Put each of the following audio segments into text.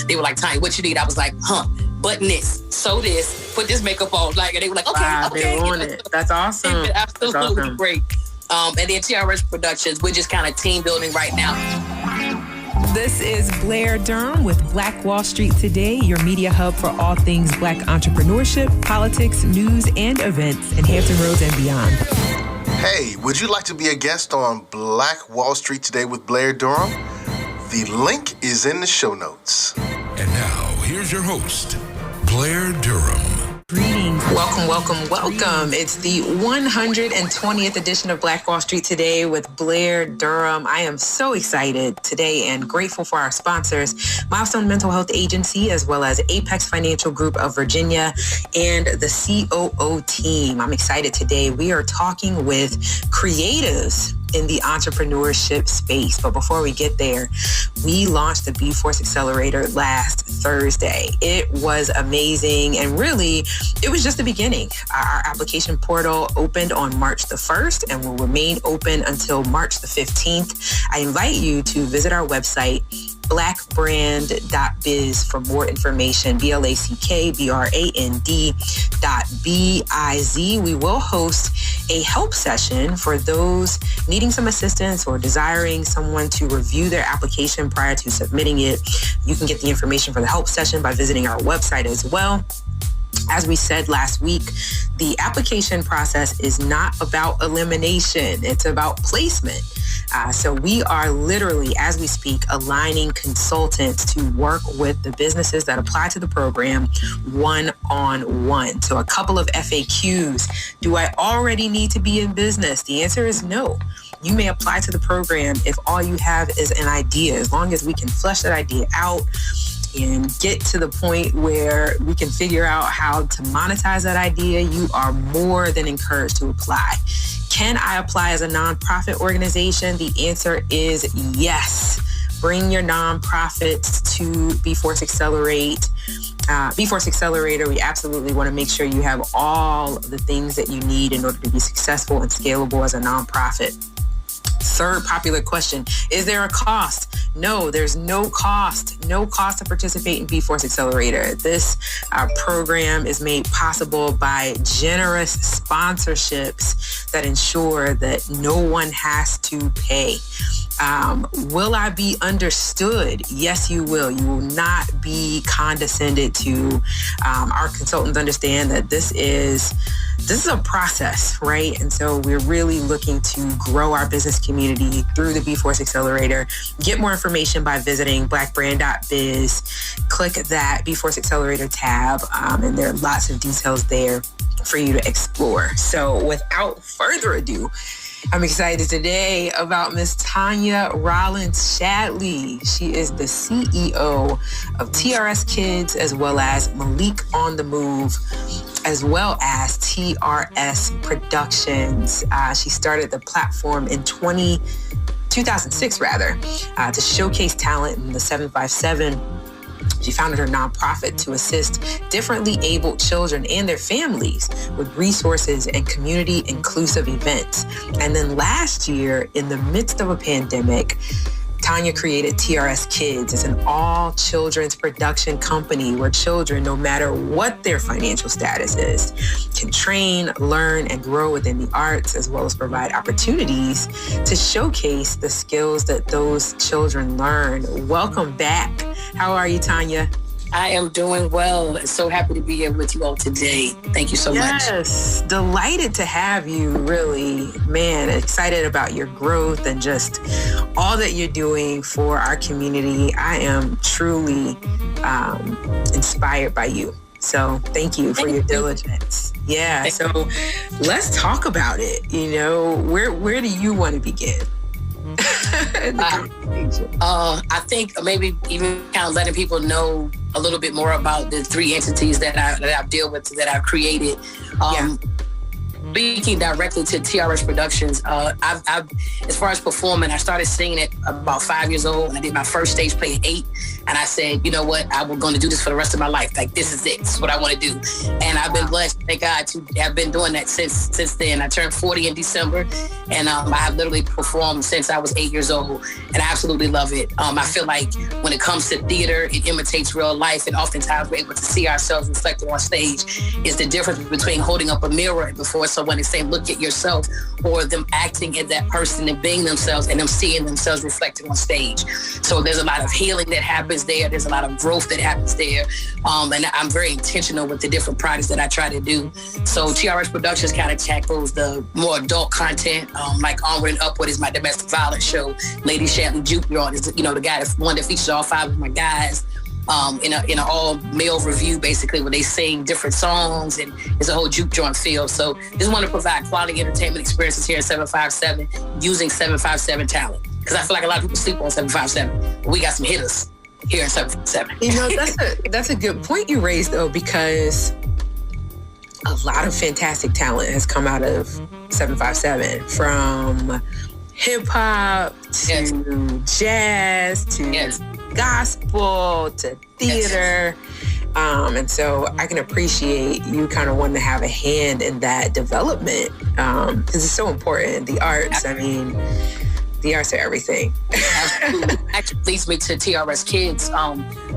they were like, Tanya, what you need? I was like, button this, sew this, put this makeup on. Like, and they were like, okay, wow, okay. They want it. That's awesome. It's been absolutely great. And then TRS Productions, we're just kind of team building right now. This is Blair Durham with Black Wall Street Today, your media hub for all things Black entrepreneurship, politics, news, and events in Hampton Roads and beyond. Hey, would you like to be a guest on Black Wall Street Today with Blair Durham? The link is in the show notes. And now, here's your host, Blair Durham. Greetings. Welcome. It's the 120th edition of Black Wall Street Today with Blair Durham. I am so excited today and grateful for our sponsors, Milestone Mental Health Agency, as well as Apex Financial Group of Virginia and the COO team. I'm excited today. We are talking with creatives in the entrepreneurship space. But before we get there, we launched the B-Force Accelerator last Thursday. It was amazing. And really, it was just the beginning. Our application portal opened on March the 1st and will remain open until March the 15th. I invite you to visit our website, blackbrand.biz, for more information. BLACKBRAND.BIZ. We will host a help session for those needing some assistance or desiring someone to review their application prior to submitting it. You can get the information for the help session by visiting our website as well. As we said last week, the application process is not about elimination. It's about placement. So we are literally, as we speak, aligning consultants to work with the businesses that apply to the program one-on-one. So a couple of FAQs. Do I already need to be in business? The answer is no. You may apply to the program if all you have is an idea. As long as we can flesh that idea out and get to the point where we can figure out how to monetize that idea, you are more than encouraged to apply. Can I apply as a nonprofit organization? The answer is yes. Bring your nonprofits to B-Force Accelerate. B-Force Accelerator, we absolutely want to make sure you have all the things that you need in order to be successful and scalable as a nonprofit. Third popular question, is there a cost? No, there's no cost. No cost to participate in B-Force Accelerator. This program is made possible by generous sponsorships that ensure that no one has to pay. Will I be understood? Yes, you will. You will not be condescended to. Our consultants understand that this is a process, right? And so we're really looking to grow our business community through the B-Force Accelerator. Get more information by visiting blackbrand.biz. Click that B-Force Accelerator tab, and there are lots of details there for you to explore. So without further ado, I'm excited today about Miss Tanya Rollins-Shadley. She is the CEO of TRS Kids, as well as Malik on the Move, as well as TRS Productions. She started the platform in 2006 to showcase talent in the 757. She founded her nonprofit to assist differently abled children and their families with resources and community-inclusive events. And then last year, in the midst of a pandemic, Tanya created TRS Kids. It's an all-children's production company where children, no matter what their financial status is, can train, learn, and grow within the arts, as well as provide opportunities to showcase the skills that those children learn. Welcome back. How are you, Tanya? I am doing well. So happy to be here with you all today. Thank you so much. Yes, delighted to have you, really. Man, excited about your growth and just all that you're doing for our community. I am truly inspired by you. So thank you for your diligence. Yeah, so let's talk about it. You know, where do you want to begin? I think maybe even kind of letting people know a little bit more about the three entities that I deal with, that I've created. speaking directly to TRS Productions, I've as far as performing, I started singing at about 5 years old, and I did my first stage play at 8. And I said, you know what, I was going to do this for the rest of my life. Like, this is it. This is what I want to do. And I've been blessed, thank God, to have been doing that since then. I turned 40 in December, and I have literally performed since I was 8 years old, and I absolutely love it. I feel like when it comes to theater, it imitates real life, and oftentimes we're able to see ourselves reflected on stage. It's the difference between holding up a mirror before someone and saying, look at yourself, or them acting as that person and being themselves and them seeing themselves reflected on stage. So there's a lot of healing that happens there. There's a lot of growth that happens there. And I'm very intentional with the different projects that I try to do. So TRS Productions kind of tackles the more adult content, like Onward and Upward is my domestic violence show. Lady Shantley Juke is, the guy that features all 5 of my guys. In an all-male review, basically, where they sing different songs, and it's a whole juke joint feel. So just want to provide quality entertainment experiences here at 757 using 757 talent. Because I feel like a lot of people sleep on 757. But we got some hitters here at 757. That's a good point you raised, though, because a lot of fantastic talent has come out of 757, from hip-hop to jazz to gospel to theater. And so I can appreciate you kind of wanting to have a hand in that development, because it's so important. The arts, the arts are everything. Absolutely. Actually leads me to TRS Kids.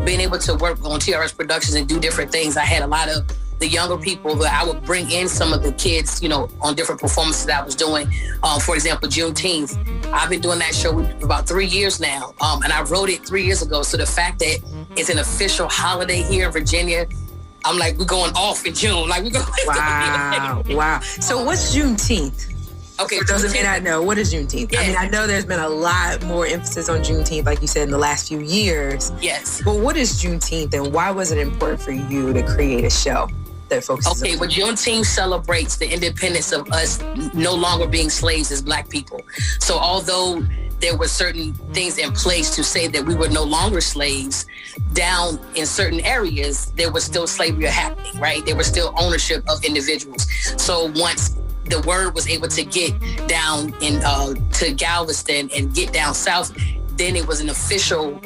Being able to work on TRS Productions and do different things. I had a lot of the younger people that I would bring in some of the kids, on different performances that I was doing. For example, Juneteenth. I've been doing that show for about 3 years now. And I wrote it 3 years ago. So the fact that it's an official holiday here in Virginia, I'm like, we're going off in June. Like, we're going. Wow. So what's Juneteenth? Okay. For those that may not know, what is Juneteenth? Yeah. I know there's been a lot more emphasis on Juneteenth, like you said, in the last few years. Yes. But what is Juneteenth, and why was it important for you to create a show that focuses on well, Juneteenth celebrates the independence of us no longer being slaves as Black people. So although there were certain things in place to say that we were no longer slaves, down in certain areas, there was still slavery happening, right? There was still ownership of individuals. So once the word was able to get down to Galveston and get down south, then it was an official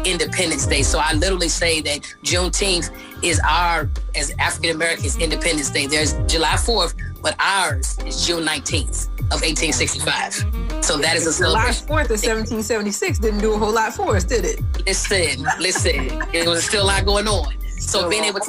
Independence Day. So I literally say that Juneteenth is as African Americans, Independence Day. There's July 4th, but ours is June 19th of 1865. So that is a celebration. July 4th of 1776 didn't do a whole lot for us, did it? Listen. It was still a lot going on. So being able to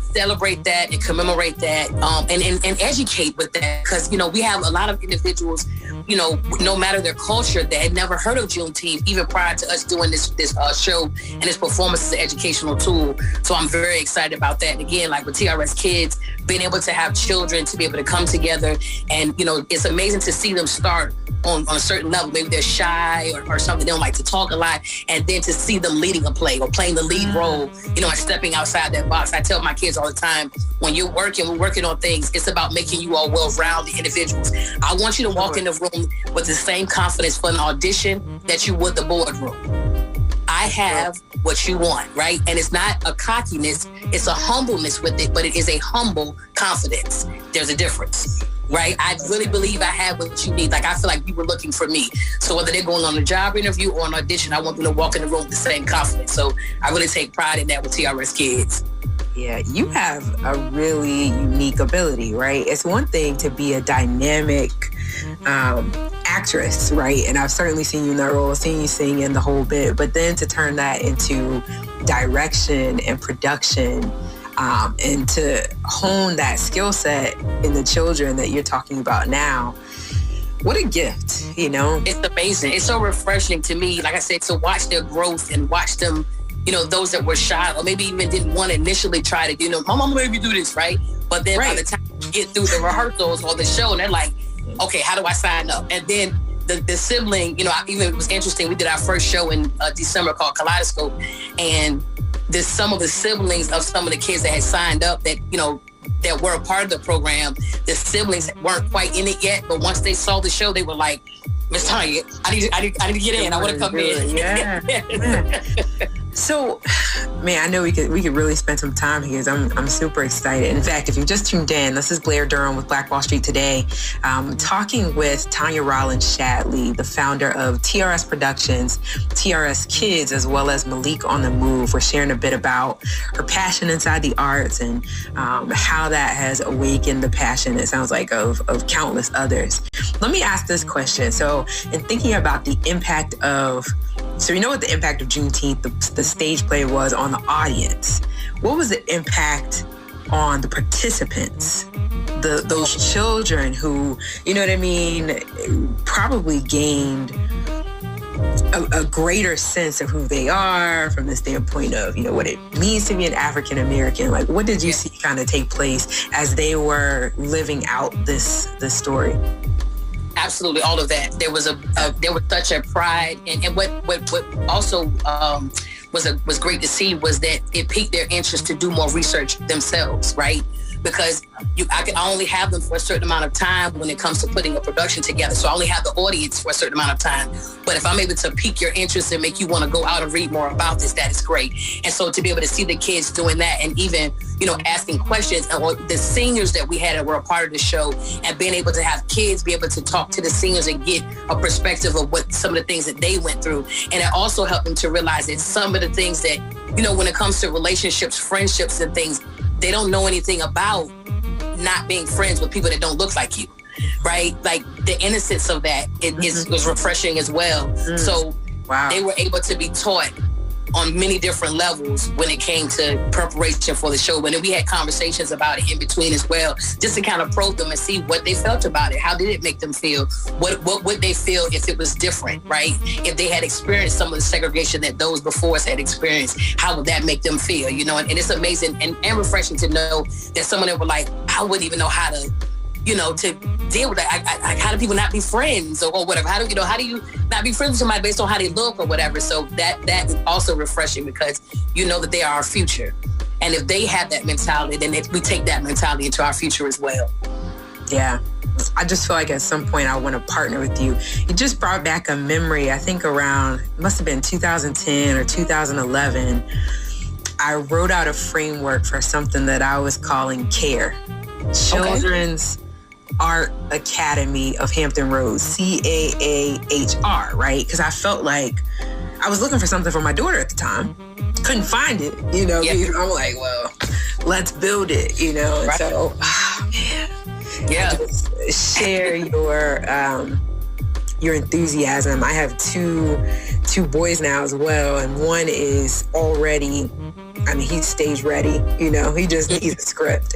celebrate that and commemorate that, and educate with that, because we have a lot of individuals, no matter their culture, that had never heard of Juneteenth even prior to us doing this show and this performance as an educational tool. So I'm very excited about that. And again, like with TRS Kids, being able to have children to be able to come together, and it's amazing to see them start on a certain level. Maybe they're shy or something, they don't like to talk a lot, and then to see them leading a play or playing the lead role, and stepping outside that box. I tell my kids all the time, when we're working on things, it's about making you all well-rounded individuals. I want you to walk in the room with the same confidence for an audition that you would the boardroom. I have what you want, right? And it's not a cockiness, it's a humbleness with it, but it is a humble confidence. There's a difference. Right? I really believe I have what you need. Like, I feel like you were looking for me. So whether they're going on a job interview or an audition, I want them to walk in the room with the same confidence. So I really take pride in that with TRS Kids. Yeah, you have a really unique ability, right? It's one thing to be a dynamic actress, right? And I've certainly seen you in that role, seen you sing in the whole bit, but then to turn that into direction and production, and to hone that skill set in the children that you're talking about now. What a gift, It's amazing. It's so refreshing to me, like I said, to watch their growth and watch them, those that were shy or maybe even didn't want to initially try to, my mama made me do this, right? But then by the time you get through the rehearsals or the show, and they're like, okay, how do I sign up? And then the sibling, even it was interesting. We did our first show in December called Kaleidoscope, and there's some of the siblings of some of the kids that had signed up that, that were a part of the program. The siblings weren't quite in it yet, but once they saw the show, they were like, Miss Tanya, I need to get in. I want to come in. Yeah. So, Man, I know we could really spend some time here. I'm super excited. In fact, if you just tuned in, this is Blair Durham with Black Wall Street Today, talking with Tanya Rollins Shadley, the founder of TRS Productions, TRS Kids, as well as Malik on the Move. We're sharing a bit about her passion inside the arts and how that has awakened the passion, it sounds like, of countless others. Let me ask this question. So in thinking about the impact of, so you know what the impact of Juneteenth, the stage play was on the audience. What was the impact on the participants? Those children who, you know what I mean, probably gained a greater sense of who they are from the standpoint of, you know, what it means to be an African American. Like, what did you see kind of take place as they were living out this story? Absolutely, all of that. There was such a pride, and what also was great to see was that it piqued their interest to do more research themselves, right? Because I can only have them for a certain amount of time when it comes to putting a production together. So I only have the audience for a certain amount of time. But if I'm able to pique your interest and make you want to go out and read more about this, that is great. And so to be able to see the kids doing that and even, you know, asking questions, and the seniors that we had that were a part of the show, and being able to have kids be able to talk to the seniors and get a perspective of what some of the things that they went through. And it also helped them to realize that some of the things that, you know, when it comes to relationships, friendships and things, they don't know anything about not being friends with people that don't look like you, right? Like the innocence of that was refreshing as well. So they were able to be taught on many different levels when it came to preparation for the show. And then we had conversations about it in between as well, just to kind of probe them and see what they felt about it. How did it make them feel? What would they feel if it was different, right? If they had experienced some of the segregation that those before us had experienced, how would that make them feel? You know, and it's amazing and refreshing to know that someone that were like, I wouldn't even know how to, you know, to deal with that. How do people not be friends or whatever? How do you not be friends with somebody based on how they look or whatever? So that is also refreshing because you know that they are our future. And if they have that mentality, then we take that mentality into our future as well. Yeah. I just feel like at some point I want to partner with you. You just brought back a memory, I think around, it must have been 2010 or 2011. I wrote out a framework for something that I was calling CARE. Children's Art Academy of Hampton Roads, CAAHR, right? Because I felt like I was looking for something for my daughter at the time. Couldn't find it, you know. I'm like, well, let's build it, you know. And so, just share your enthusiasm. I have two boys now as well, and one is already, he's stage ready, you know, he just needs a script.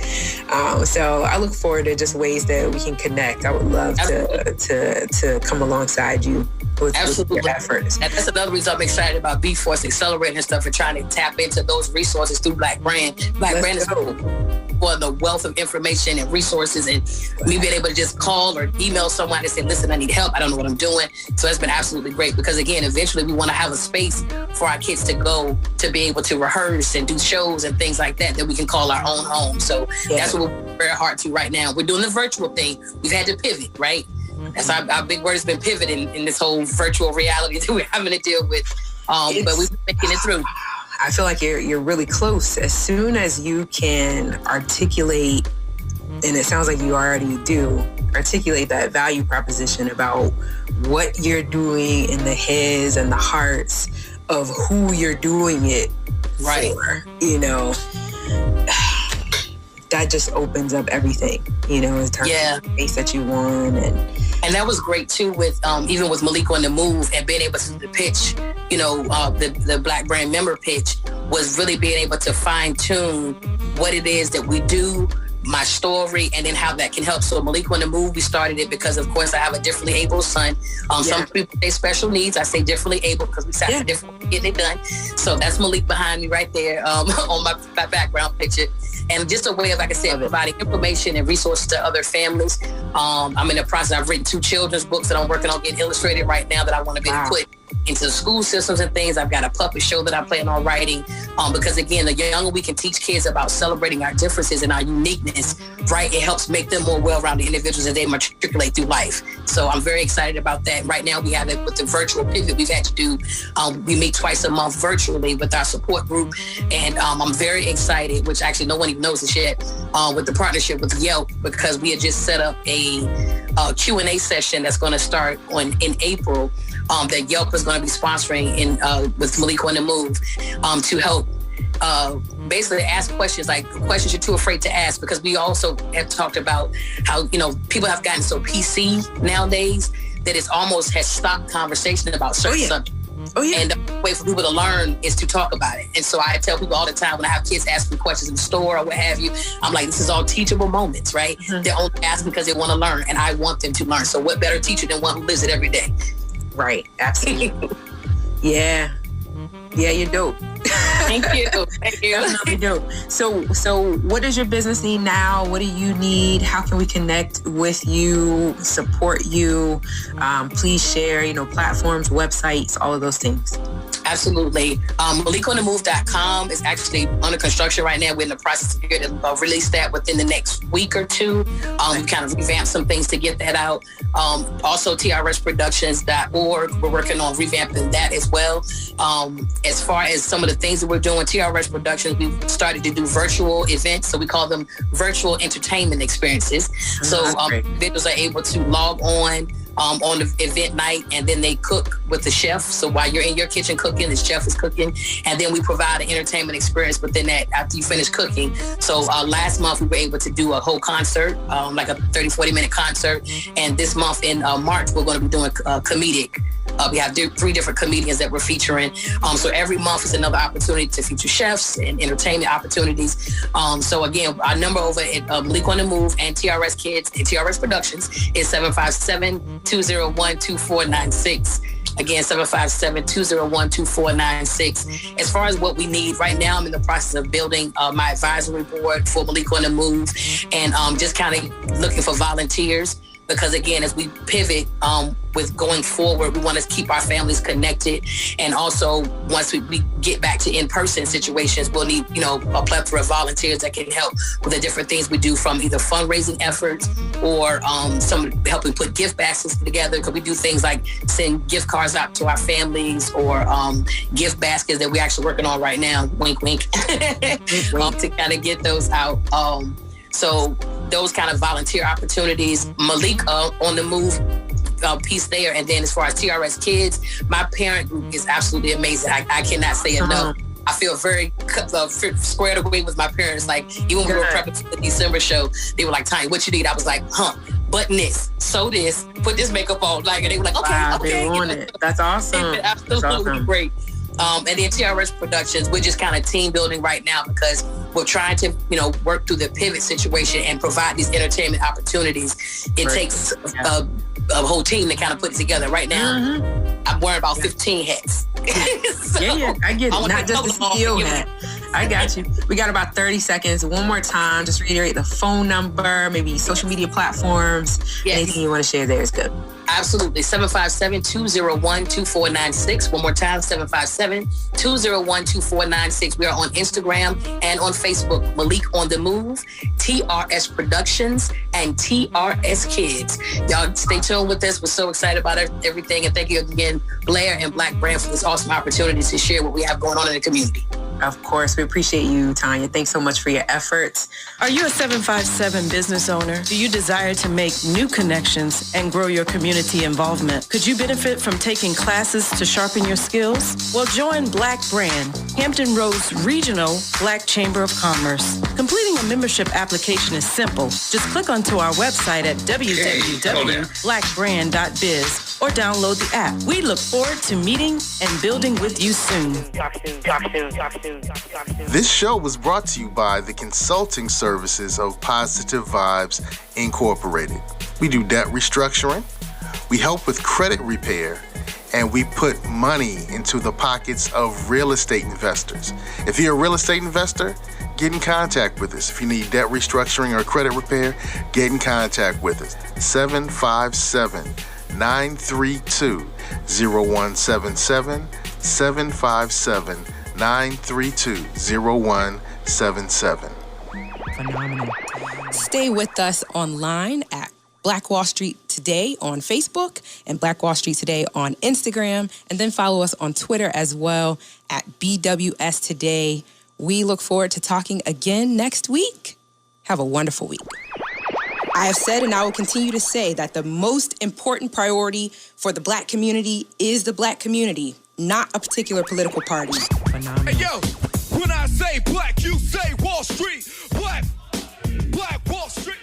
So I look forward to just ways that we can connect. I would love to come alongside you with your efforts. And that's another reason I'm excited about B-Force Accelerating and stuff, and trying to tap into those resources through Black Brand. Black Brand is for the wealth of information and resources, and me being able to just call or email someone and say, listen, I need help. I don't know what I'm doing. So that's been absolutely great because, again, eventually we want to have a space for our kids to go to be able to rehearse and do shows and things like that we can call our own home. So that's what we're very hard to right now. We're doing the virtual thing. We've had to pivot, right? That's our big word has been pivoting in this whole virtual reality that we're having to deal with. But we've been making it through. I feel like you're really close. As soon as you can articulate, and it sounds like you already do, articulate that value proposition about what you're doing in the heads and the hearts of who you're doing it for, you know, that just opens up everything, you know, in terms of the space that you want. And that was great too with even with Malik on the Move and being able to pitch, you know, the Black Brand member pitch was really being able to fine tune what it is that we do, my story, and then how that can help. So Malik on the Move, we started it because, of course, I have a differently able son. Some people say special needs. I say differently able because we sat for different get it done. So that's Malik behind me right there on my background picture. And just a way of, like I said, providing information and resources to other families. I'm in the process. I've written 2 children's books that I'm working on getting illustrated right now that I want to be able to put into the school systems and things. I've got a puppet show that I plan on writing. Because again, the younger we can teach kids about celebrating our differences and our uniqueness, right? It helps make them more well-rounded individuals as they matriculate through life. So I'm very excited about that. Right now we have it with the virtual pivot we've had to do. We meet twice a month virtually with our support group. And I'm very excited, which actually no one even knows this yet, with the partnership with Yelp, because we had just set up a Q&A session that's going to start in April that Yelp is going to be sponsoring with Malik on the Move to help basically ask questions, like questions you're too afraid to ask, because we also have talked about how, people have gotten so PC nowadays that it's almost has stopped conversation about certain subjects. Oh, yeah. And the way for people to learn is to talk about it. And so I tell people all the time when I have kids asking questions in the store or what have you, I'm like, this is all teachable moments, right? Mm-hmm. They're only asking because they want to learn, and I want them to learn. So what better teacher than one who lives it every day? Right. Absolutely. Yeah. Yeah, you're dope. Thank you. Thank you. Definitely dope. So what does your business need now? What do you need? How can we connect with you, support you? Please share, platforms, websites, all of those things. Absolutely. MalikOnTheMove.com is actually under construction right now. We're in the process of release that within the next week or two. We kind of revamped some things to get that out. Also, TRSProductions.org. We're working on revamping that as well. As far as some of the things that we're doing, TRS Productions, we've started to do virtual events. So we call them virtual entertainment experiences. So individuals are able to log on the event night, and then they cook with the chef. So while you're in your kitchen cooking, the chef is cooking, and then we provide an entertainment experience within that after you finish cooking. So last month we were able to do a whole concert, like a 30-40 minute concert, and this month in March we're going to be doing comedic. We have 3 different comedians that we're featuring. So every month is another opportunity to feature chefs and entertainment opportunities. So again, our number over at Malik on the Move and TRS Kids and TRS Productions is 757-201-2496. Again, 757-201-2496. As far as what we need, right now I'm in the process of building my advisory board for Malik on the Move, and just kind of looking for volunteers. Because again, as we pivot with going forward, we want to keep our families connected. And also, once we get back to in-person situations, we'll need, a plethora of volunteers that can help with the different things we do, from either fundraising efforts or some helping put gift baskets together. Because we do things like send gift cards out to our families, or gift baskets that we're actually working on right now. Wink, wink. To kind of get those out. So those kind of volunteer opportunities, Malik on the Move piece there. And then as far as TRS Kids, my parent group is absolutely amazing. I cannot say enough. I feel very squared away with my parents. Like, even when we were prepping for the December show, they were like, Tanya, what you need? I was like, button this, sew this, put this makeup on. Like, and they were like, okay, wow, okay. They want it. That's awesome. Absolutely great. And then TRS Productions, we're just kind of team building right now, because we're trying to, work through the pivot situation and provide these entertainment opportunities. It takes a whole team to kind of put it together. Right now, I'm wearing about 15 hats. So, yeah, I get it. Not just the CEO hat. I got you. We got about 30 seconds. One more time, just reiterate the phone number, maybe social media platforms. Yes. Anything you want to share there is good. Absolutely. 757-201-2496. One more time, 757-201-2496. We are on Instagram and on Facebook, Malik on the Move, TRS Productions, and TRS Kids. Y'all stay tuned with us. We're so excited about everything. And thank you again, Blair and Black Brand, for this awesome opportunity to share what we have going on in the community. Of course. We appreciate you, Tanya. Thanks so much for your efforts. Are you a 757 business owner? Do you desire to make new connections and grow your community involvement? Could you benefit from taking classes to sharpen your skills? Well, join Black Brand, Hampton Roads Regional Black Chamber of Commerce. Completing a membership application is simple. Just click onto our website at www.blackbrand.biz or download the app. We look forward to meeting and building with you soon. This show was brought to you by the consulting services of Positive Vibes Incorporated. We do debt restructuring, we help with credit repair, and we put money into the pockets of real estate investors. If you're a real estate investor, get in contact with us. If you need debt restructuring or credit repair, get in contact with us. 757 932-0177, 757-932-0177. Phenomenal. Stay with us online at Black Wall Street Today on Facebook and Black Wall Street Today on Instagram, and then follow us on Twitter as well at BWS Today. We look forward to talking again next week. Have a wonderful week. I have said and I will continue to say that the most important priority for the Black community is the Black community, not a particular political party. Phenomenal. Hey, yo, when I say black, you say Wall Street. Black Wall Street.